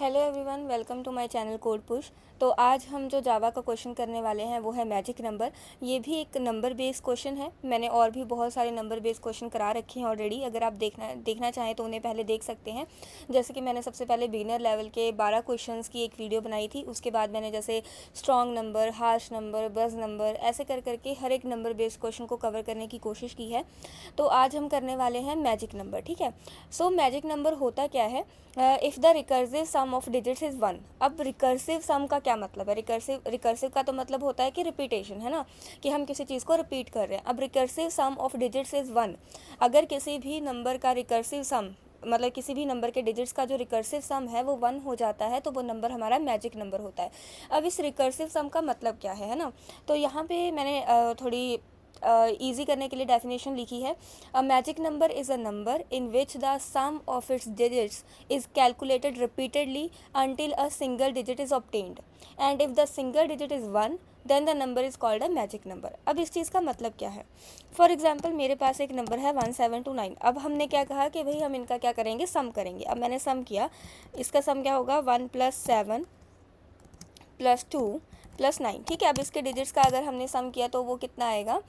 Hello everyone, welcome to my channel code push. तो आज हम जो जावा का क्वेश्चन करने वाले हैं वो है मैजिक नंबर। ये भी एक नंबर बेस्ड क्वेश्चन है। मैंने और भी बहुत सारे नंबर बेस्ड क्वेश्चन करा रखे हैं ऑलरेडी। अगर आप देखना चाहें तो उन्हें पहले देख सकते हैं। जैसे कि मैंने सबसे पहले बिगिनर लेवल के 12 क्वेश्चंस की एक वीडियो बनाई थी। उसके बाद मैंने जैसे strong number, harsh number, buzz number, ऐसे कर करके हर एक नंबर बेस्ड क्वेश्चन को कवर करने की कोशिश की है। तो आज हम करने वाले हैं मैजिक नंबर। ठीक है। सो मैजिक नंबर होता क्या है? If the recursive sum of digits is 1। अब रिकर्सिव सम का क्या मतलब है? रिकर्सिव का तो मतलब होता है कि रिपीटेशन, है ना, कि हम किसी चीज़ को रिपीट कर रहे हैं। अब recursive sum of digits is 1। अगर किसी भी नंबर का रिकर्सिव सम, मतलब किसी भी नंबर के डिजिट्स का जो रिकर्सिव सम है वो 1 हो जाता है, तो वो नंबर हमारा मैजिक नंबर होता है। अब इस रिकर्सिव सम का मतलब क्या है ना? तो यहाँ पे मैंने थोड़ी ईजी करने के लिए डेफिनेशन लिखी है। A magic number is a number in which the sum of its digits is calculated repeatedly until a single digit is obtained, and if the single digit is 1 then the number is called a magic number। अब इस चीज़ का मतलब क्या है? For example मेरे पास एक number है 1729। अब हमने क्या कहा कि भाई हम इनका क्या करेंगे, सम करेंगे। अब मैंने सम किया, इसका सम क्या होगा, 1 + 7 + 2 + 9। ठीक है। अब इसके डिजिट्स का अगर हमने सम किया तो वो कितना आएगा,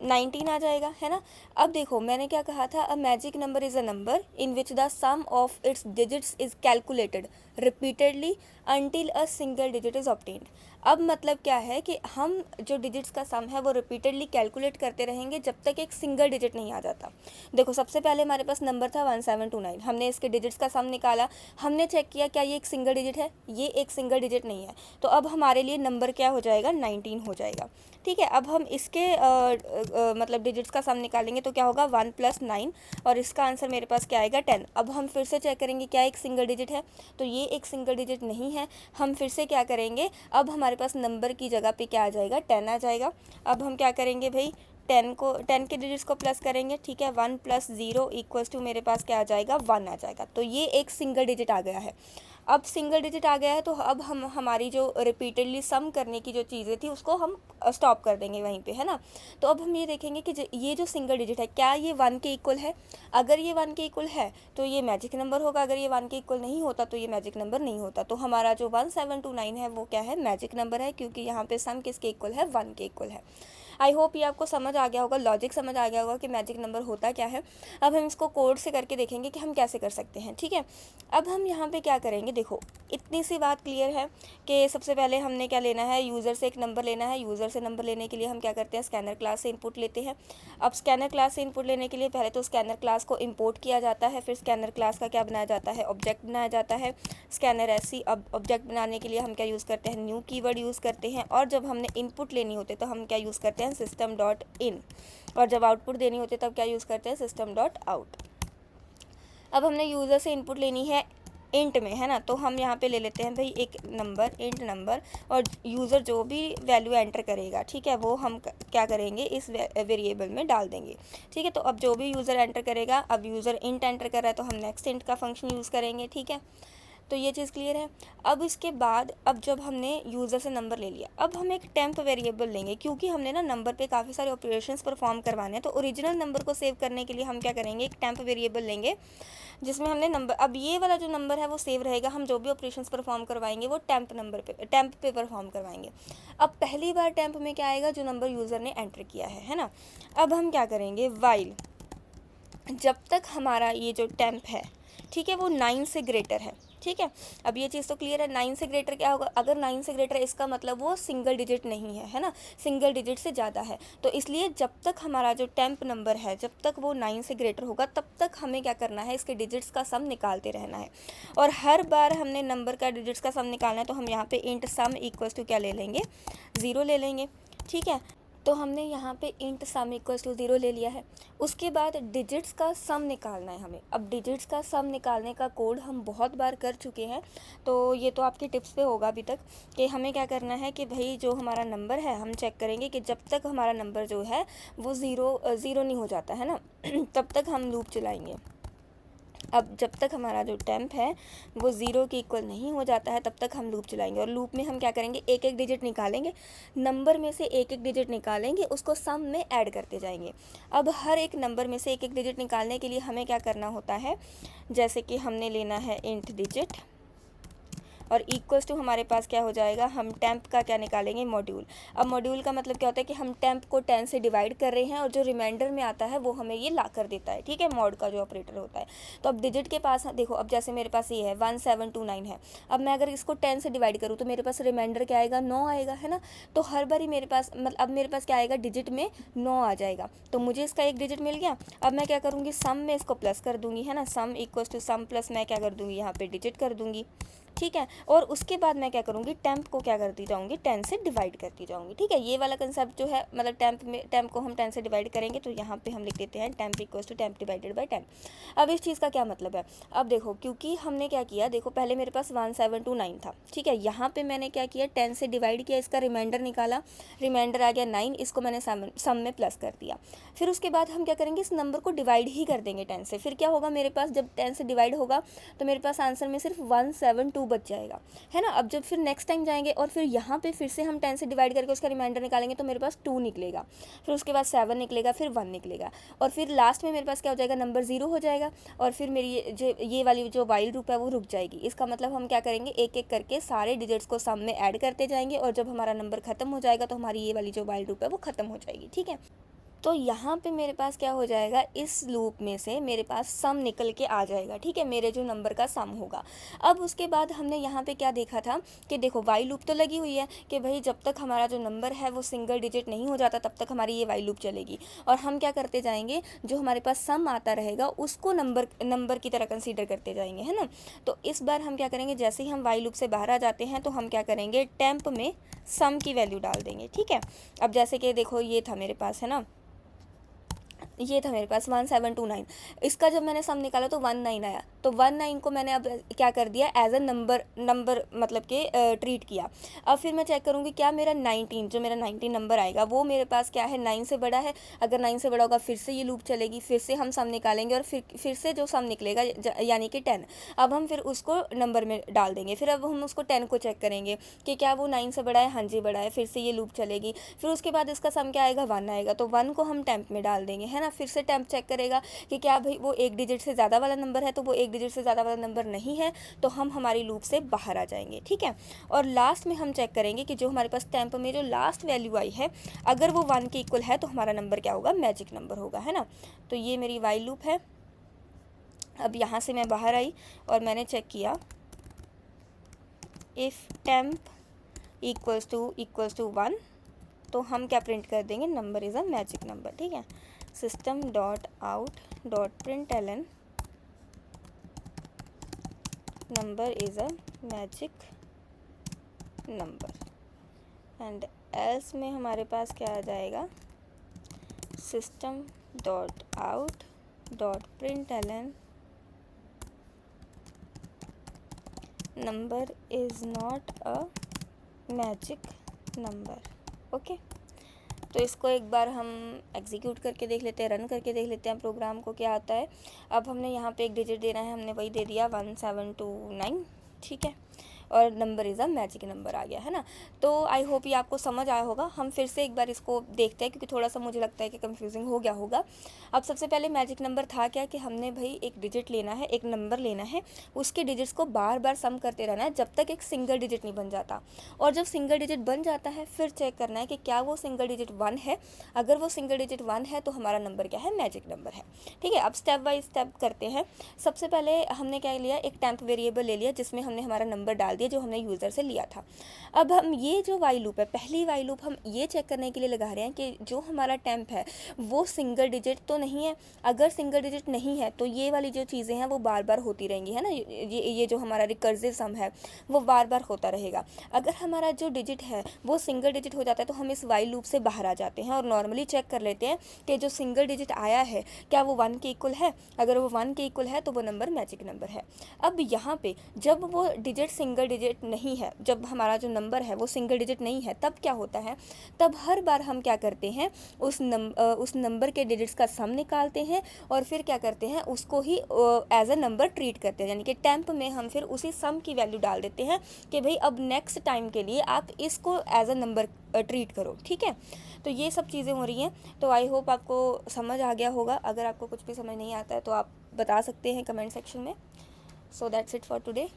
19 आ जाएगा, है ना। अब देखो मैंने क्या कहा था, a magic number is a number in which the sum of its digits is calculated repeatedly until a single digit is obtained. अब मतलब क्या है कि हम जो डिजिट्स का सम है वो रिपीटेडली कैलकुलेट करते रहेंगे जब तक एक सिंगल डिजिट नहीं आ जाता। देखो सबसे पहले हमारे पास नंबर था 1729, हमने इसके डिजिट्स का सम निकाला, हमने चेक किया क्या ये एक सिंगल डिजिट है, ये एक सिंगल डिजिट नहीं है, तो अब हमारे लिए नंबर क्या हो जाएगा, 19 हो जाएगा। ठीक है। अब हम इसके मतलब डिजिट्स का सम निकालेंगे तो क्या होगा, 1 + 9, और इसका आंसर मेरे पास क्या आएगा, 10। अब हम फिर से चेक करेंगे क्या एक सिंगल डिजिट है, तो ये एक सिंगल डिजिट नहीं है। हम फिर से क्या करेंगे, अब हमारे पास नंबर की जगह पे क्या आ जाएगा, 10 आ जाएगा। अब हम क्या करेंगे भाई, 10 के डिजिट्स को प्लस करेंगे। ठीक है। 1 + 0 = मेरे पास क्या आ जाएगा, 1 आ जाएगा। तो ये एक सिंगल डिजिट आ गया है। अब सिंगल डिजिट आ गया है तो अब हम हमारी जो रिपीटेडली सम करने की जो चीज़ें थी उसको हम स्टॉप कर देंगे वहीं पे, है ना। तो अब हम ये देखेंगे कि ये जो सिंगल डिजिट है क्या ये 1 के इक्वल है। अगर ये 1 के इक्वल है तो ये मैजिक नंबर होगा, अगर ये 1 के इक्वल नहीं होता तो ये मैजिक नंबर नहीं होता। तो हमारा जो 1729 है वो क्या है, मैजिक नंबर है, क्योंकि यहाँ पे सम किसके इक्वल है, 1 के इक्वल है। आई होप ये आपको समझ आ गया होगा, लॉजिक समझ आ गया होगा कि मैजिक नंबर होता क्या है। अब हम इसको कोड से करके देखेंगे कि हम कैसे कर सकते हैं। ठीक है। अब हम यहाँ पे क्या करेंगे, देखो इतनी सी बात क्लियर है कि सबसे पहले हमने क्या लेना है, यूज़र से एक नंबर लेना है। यूज़र से नंबर लेने के लिए हम क्या करते हैं, स्कैनर क्लास से इनपुट लेते हैं। अब स्कैनर क्लास से इनपुट लेने के लिए पहले तो स्कैनर क्लास को इंपोर्ट किया जाता है, फिर स्कैनर क्लास का क्या बनाया जाता है, ऑब्जेक्ट बनाया जाता है। स्कैनर ऐसी अब ऑब्जेक्ट बनाने के लिए हम क्या यूज़ करते हैं, न्यू कीवर्ड यूज़ करते हैं। और जब हमने इनपुट लेनी होती है तो हम क्या यूज़ करते हैं, system.in। और जब आउटपुट देनी होती है तब क्या यूज़ करते हैं, system.out। अब हमने यूज़र से इनपुट लेनी है इंट में, है ना, तो हम यहाँ पे ले लेते हैं भाई एक नंबर, इंट नंबर, और यूज़र जो भी वैल्यू एंटर करेगा, ठीक है, वो हम क्या करेंगे, इस वेरिएबल में डाल देंगे। ठीक है। तो अब जो भी यूज़र एंटर करेगा, अब यूज़र इंट एंटर कर रहा है तो हम नेक्स्ट इंट का फंक्शन यूज़ करेंगे। ठीक है। तो ये चीज़ क्लियर है। अब इसके बाद, अब जब हमने यूज़र से नंबर ले लिया, अब हम एक टेम्प वेरिएबल लेंगे, क्योंकि हमने ना नंबर पे काफ़ी सारे ऑपरेशंस परफॉर्म करवाने हैं। तो ओरिजिनल नंबर को सेव करने के लिए हम क्या करेंगे, एक टेम्प वेरिएबल लेंगे जिसमें हमने नंबर, अब ये वाला जो नंबर है वो सेव रहेगा। हम जो भी ऑपरेशंस परफॉर्म करवाएंगे वो टेम्प पे परफॉर्म करवाएंगे। अब पहली बार टेम्प में क्या आएगा, जो नंबर यूज़र ने एंटर किया है ना। अब हम क्या करेंगे, वाइल जब तक हमारा ये जो टेम्प है, ठीक है, वो 9 से ग्रेटर है। ठीक है। अब ये चीज़ तो क्लियर है। 9 से ग्रेटर क्या होगा, अगर 9 से ग्रेटर है इसका मतलब वो सिंगल डिजिट नहीं है, है ना, सिंगल डिजिट से ज़्यादा है। तो इसलिए जब तक हमारा जो टेम्प नंबर है, जब तक वो 9 से ग्रेटर होगा तब तक हमें क्या करना है, इसके डिजिट्स का सम निकालते रहना है। और हर बार हमने नंबर का डिजिट्स का सम निकालना है तो हम यहाँ पे इंट सम इक्वल्स टू क्या ले लेंगे, 0 ले लेंगे। ठीक है। तो हमने यहाँ पे इंट सम इक्वल्स टू 0 ले लिया है। उसके बाद डिजिट्स का सम निकालना है हमें। अब डिजिट्स का सम निकालने का कोड हम बहुत बार कर चुके हैं, तो ये तो आपकी टिप्स पे होगा अभी तक, कि हमें क्या करना है कि भाई जो हमारा नंबर है हम चेक करेंगे कि जब तक हमारा नंबर जो है वो ज़ीरो नहीं हो जाता है ना तब तक हम लूप चलाएंगे। अब जब तक हमारा जो टेम्प है वो 0 के इक्वल नहीं हो जाता है तब तक हम लूप चलाएंगे। और लूप में हम क्या करेंगे, एक एक डिजिट निकालेंगे, नंबर में से एक एक डिजिट निकालेंगे, उसको सम में ऐड करते जाएंगे। अब हर एक नंबर में से एक एक डिजिट निकालने के लिए हमें क्या करना होता है, जैसे कि हमने लेना है इंट डिजिट, और इक्वल्स टू हमारे पास क्या हो जाएगा, हम टेम्प का क्या निकालेंगे, मॉड्यूल। अब मॉड्यूल का मतलब क्या होता है कि हम टेम्प को 10 से डिवाइड कर रहे हैं और जो रिमाइंडर में आता है वो हमें ये ला कर देता है, ठीक है, मॉड का जो ऑपरेटर होता है। तो अब डिजिट के पास देखो, अब जैसे मेरे पास ये है 1729 है, अब मैं अगर इसको 10 से डिवाइड करूँ तो मेरे पास रिमाइंडर क्या आएगा, 9 आएगा, है ना। तो हर बारी मेरे पास मतलब अब मेरे पास क्या आएगा, डिजिट में 9 आ जाएगा, तो मुझे इसका एक डिजिट मिल गया। अब मैं क्या करूँगी, सम में इसको प्लस कर दूंगी, है ना, sum equals to sum plus मैं क्या कर दूंगी, यहाँ पे डिजिट कर दूंगी, ठीक है। और उसके बाद मैं क्या करूँगी, टेम्प को क्या करती जाऊँगी, 10 से डिवाइड करती जाऊँगी, ठीक है। ये वाला कंसेप्ट जो है, मतलब टेम्प को हम 10 से डिवाइड करेंगे तो यहाँ पे हम लिख देते हैं temp equals to temp divided by 10। अब इस चीज़ का क्या मतलब है, अब देखो, क्योंकि हमने क्या किया, देखो पहले मेरे पास 1729 था, ठीक है, यहाँ पे मैंने क्या किया, 10 से डिवाइड किया, इसका रिमाइंडर निकाला, रिमाइंडर आ गया 9, इसको मैंने सम में प्लस कर दिया। फिर उसके बाद हम क्या करेंगे, इस नंबर को डिवाइड ही कर देंगे 10 से। फिर क्या होगा, मेरे पास जब 10 से डिवाइड होगा तो मेरे पास आंसर में सिर्फ 172 बच जाएगा, है ना। अब जब फिर नेक्स्ट टाइम जाएंगे और फिर यहाँ पे फिर से हम 10 से डिवाइड करके उसका रिमाइंडर निकालेंगे तो मेरे पास 2 निकलेगा, फिर उसके बाद 7 निकलेगा, फिर 1 निकलेगा, और फिर लास्ट में मेरे पास क्या हो जाएगा, नंबर 0 हो जाएगा, और फिर मेरी ये वाली जो वाइल लूप है वो रुक जाएगी। इसका मतलब हम क्या करेंगे, एक एक करके सारे डिजिट्स को सम में ऐड करते जाएंगे, और जब हमारा नंबर खत्म हो जाएगा तो हमारी ये वाली जो वाइल लूप है वो खत्म हो जाएगी, ठीक है। तो यहाँ पे मेरे पास क्या हो जाएगा, इस लूप में से मेरे पास सम निकल के आ जाएगा, ठीक है, मेरे जो नंबर का सम होगा। अब उसके बाद हमने यहाँ पे क्या देखा था कि देखो वाइल लूप तो लगी हुई है कि भाई जब तक हमारा जो नंबर है वो सिंगल डिजिट नहीं हो जाता तब तक हमारी ये वाइल लूप चलेगी, और हम क्या करते जाएंगे, जो हमारे पास सम आता रहेगा उसको नंबर की तरह कंसीडर करते जाएंगे, है ना। तो इस बार हम क्या करेंगे, जैसे ही हम वाइल लूप से बाहर आ जाते हैं तो हम क्या करेंगे, टेम्प में सम की वैल्यू डाल देंगे, ठीक है। अब जैसे कि देखो ये था मेरे पास, है ना, ये था मेरे पास 1729, इसका जब मैंने सम निकाला तो 19 आया, तो 19 को मैंने अब क्या कर दिया, एज अ नंबर मतलब कि ट्रीट किया। अब फिर मैं चेक करूँगी क्या मेरा 19, जो मेरा 19 नंबर आएगा वो मेरे पास क्या है, 9 से बड़ा है। अगर 9 से बड़ा होगा फिर से ये लूप चलेगी, फिर से हम सम निकालेंगे, और फिर से जो सम निकलेगा यानी कि 10, अब हम फिर उसको नंबर में डाल देंगे। फिर अब हम उसको 10 को चेक करेंगे कि क्या वो 9 से बड़ा है, हाँ जी बड़ा है, फिर से ये लूप चलेगी। फिर उसके बाद इसका सम क्या आएगा, 1 आएगा, तो 1 को हम टेम्प में डाल देंगे, है ना। फिर से टेम्प चेक करेगा कि क्या भाई वो एक डिजिट से ज़्यादा वाला नंबर है, तो वो एक डिजिट से ज़्यादा वाला नंबर नहीं है, तो हम हमारी लूप से बाहर आ जाएंगे, ठीक है। और लास्ट में हम चेक करेंगे कि जो हमारे पास टेम्प में जो लास्ट वैल्यू आई है, अगर वो 1 के इक्वल है तो हमारा नंबर क्या होगा, मैजिक नंबर होगा, है ना। तो ये मेरी वाइल लूप है। अब यहाँ से मैं बाहर आई और मैंने चेक किया, इफ़ टेम्प इक्वल्स टू 1, तो हम क्या प्रिंट कर देंगे, number is a magic number, ठीक है। System dot out dot println number is a magic number, and else में हमारे पास क्या आ जाएगा, system dot out dot println number is not a magic number, okay. तो इसको एक बार हम एग्जीक्यूट करके देख लेते हैं, रन करके देख लेते हैं प्रोग्राम को क्या आता है। अब हमने यहाँ पे एक डिजिट देना है, हमने वही दे दिया 1729, ठीक है, और number is a magic number आ गया, है ना। तो आई होप ये आपको समझ आया होगा। हम फिर से एक बार इसको देखते हैं क्योंकि थोड़ा सा मुझे लगता है कि कंफ्यूजिंग हो गया होगा। अब सबसे पहले मैजिक नंबर था क्या, कि हमने भाई एक डिजिट लेना है, एक नंबर लेना है, उसके डिजिट्स को बार बार सम करते रहना है जब तक एक सिंगल डिजिट नहीं बन जाता, और जब सिंगल डिजिट बन जाता है फिर चेक करना है कि क्या वो सिंगल डिजिट 1 है। अगर वो सिंगल डिजिट 1 है तो हमारा नंबर क्या है, मैजिक नंबर है, ठीक है। अब स्टेप बाय स्टेप करते हैं। सबसे पहले हमने क्या लिया, एक टेम्प वेरिएबल ले लिया जिसमें हमने हमारा नंबर डाल दिया जो हमने यूज़र से लिया था। अब हम ये जो वाइल लूप है, पहली वाइल लूप हम ये चेक करने के लिए लगा रहे हैं कि जो हमारा टेम्प है वो सिंगल डिजिट तो नहीं है। अगर सिंगल डिजिट नहीं है तो ये वाली जो चीज़ें हैं वो बार बार होती रहेंगी, है ना। ये जो हमारा रिकर्सिव सम है वो बार बार होता रहेगा। अगर हमारा जो डिजिट है वो सिंगल डिजिट हो जाता है तो हम इस वाइल लूप से बाहर आ जाते हैं और नॉर्मली चेक कर लेते हैं कि जो सिंगल डिजिट आया है क्या वो 1 के इक्वल है। अगर वो 1 के इक्वल है तो वो नंबर मैजिक नंबर है। अब यहाँ पे जब वो डिजिट सिंगल डिजिट नहीं है, जब हमारा जो नंबर है वो सिंगल डिजिट नहीं है, तब क्या होता है, तब हर बार हम क्या करते हैं, उस नंबर के डिजिट्स का सम निकालते हैं और फिर क्या करते हैं, उसको ही एज अ नंबर ट्रीट करते हैं। यानी कि टेम्प में हम फिर उसी सम की वैल्यू डाल देते हैं कि भाई अब नेक्स्ट टाइम के लिए आप इसको एज अ नंबर ट्रीट करो, ठीक है। तो ये सब चीज़ें हो रही हैं। तो आई होप आपको समझ आ गया होगा। अगर आपको कुछ भी समझ नहीं आता है तो आप बता सकते हैं कमेंट सेक्शन में। So that's it for today.